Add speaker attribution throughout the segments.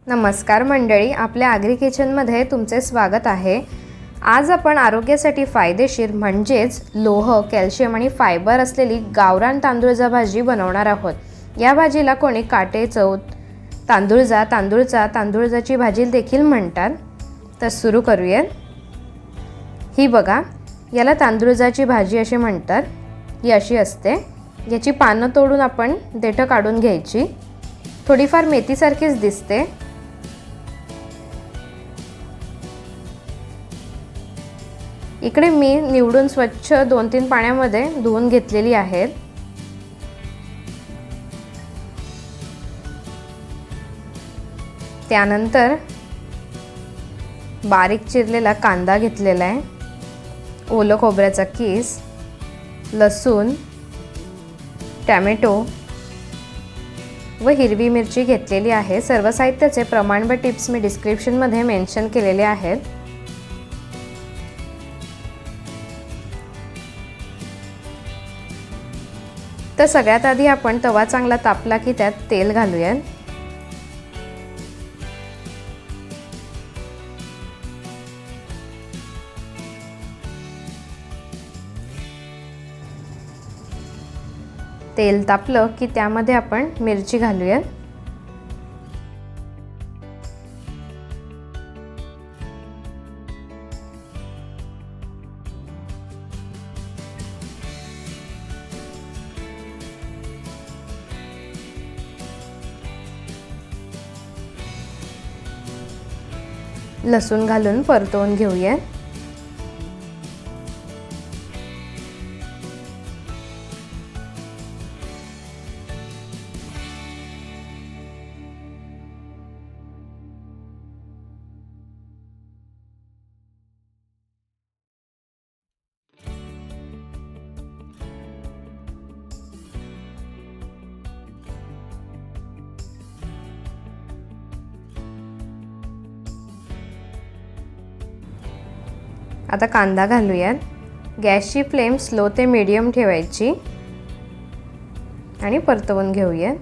Speaker 1: नमस्कार मंडळी, आपल्या आगरी किचनमध्ये तुमचे स्वागत आहे। आज आपण आरोग्यासाठी फायदेशीर म्हणजेच लोह, कॅल्शियम आणि फायबर असलेली गावरान तांदूळजा भाजी बनवणार आहोत। या भाजीला कोणी काटे चव, तांदूळजाची भाजी देखील म्हणतात। तर सुरू करूया। ही बघा, याला तांदूळजाची भाजी असे म्हणतात। ही अशी असते। याची पानं तोडून आपण देठ काढून घ्यायची। थोडीफार मेथीसारखीच दिसते। इकडे मी निवडून स्वच्छ 2-3 पाण्यामध्ये धुवून घेतलेली आहेत। त्यानंतर बारीक चिरलेला कांदा घेतलेला आहे, ओलं खोबऱ्याचा कीस, लसूण, टोमॅटो व हिरवी मिरची घेतलेली आहे। सर्व साहित्याचे प्रमाण व टिप्स मी डिस्क्रिप्शनमध्ये मेन्शन केलेले आहेत। तर सगळ्यात आधी आपण तवा चांगला तापला की त्यात तेल घालूया। तेल तापलं की त्यामध्ये आपण मिरची घालूया। लसूण घालून परतवून घेऊया। आता कांदा घालूया। गॅसची फ्लेम स्लो ते मीडियम ठेवायची आणि परतवून घेऊया।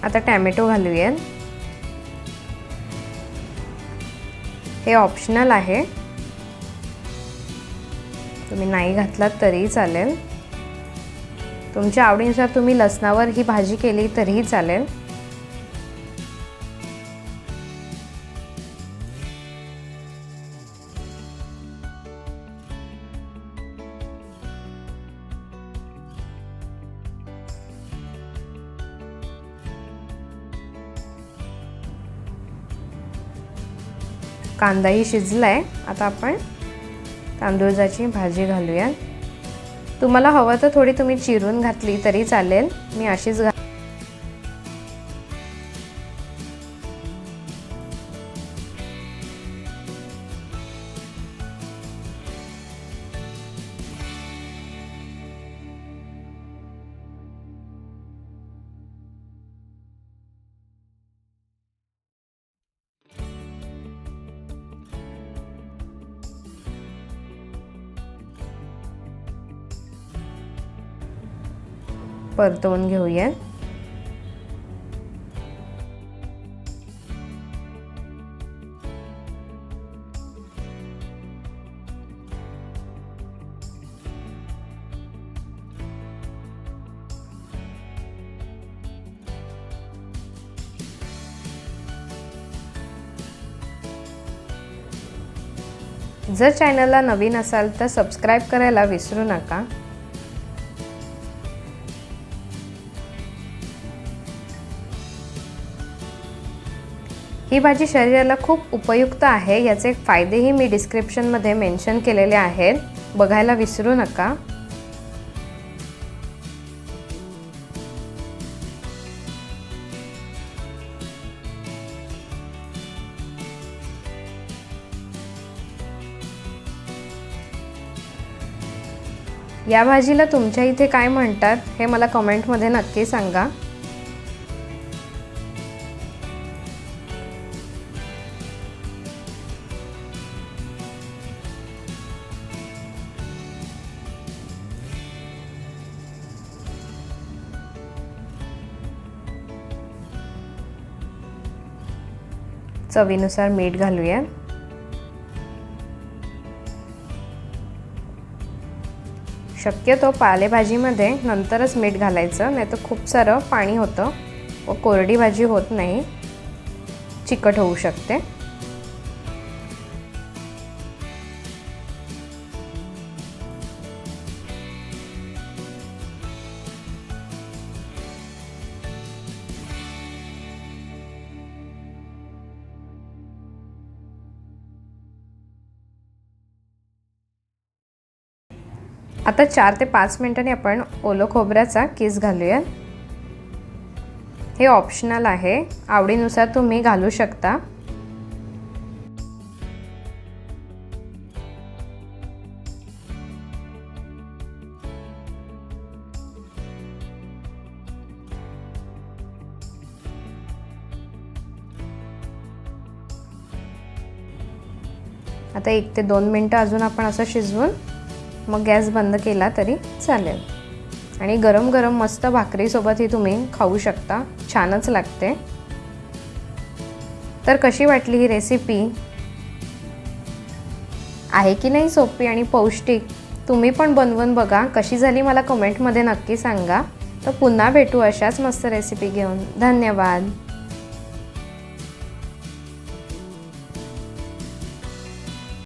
Speaker 1: आता टोमॅटो घालूया। हे ऑप्शनल आहे, तुम्ही नाही घातलात तरीही चालेल। तुमच्या आवडीनुसार तुम्ही लसणावर ही भाजी केली तरीही चालेल। कांदाही शिजलाय। आता आपण तांदूळजाची भाजी घालूया। तुम्हाला हवं तर थोडी तुम्ही चिरून घातली तरी चालेल, मी अशीच परतवून घेऊया। जर चॅनलला नवीन असाल तर सबस्क्राइब करायला विसरू नका। ही भाजी शरीराला खूप उपयुक्त आहे. याचे फायदेही मी डिस्क्रिप्शनमध्ये मेन्शन केलेले आहेत, बघायला विसरू नका. या भाजीला तुमच्या इथे काय म्हणतात हे मला कमेंटमध्ये नक्की सांगा. चवीनुसार मीठ घालूया. शक्यतो पालेभाजीमध्ये नंतरच मीठ घालायचं, नाही तर खूप सारं पाणी होतं व कोरडी भाजी होत नाही, चिकट होऊ शकते. आता 4 ते 5 मिनिटांनी आपण ओलं खोबऱ्याचा किस घालूया. हे ऑप्शनल आहे, आवडीनुसार तुम्ही घालू शकता. आता 1 ते 2 मिनिटं अजून आपण असं शिजवून मग गॅस बंद केला तरी चालेल. आणि गरम गरम मस्त भाकरीसोबत ही तुम्ही खाऊ शकता, छानच लागते. तर कशी वाटली ही रेसिपी? आहे की नाही सोपी आणि पौष्टिक? तुम्ही पण बनवून बघा, कशी झाली मला कमेंटमध्ये नक्की सांगा. तर पुन्हा भेटू अशाच मस्त रेसिपी घेऊन. धन्यवाद.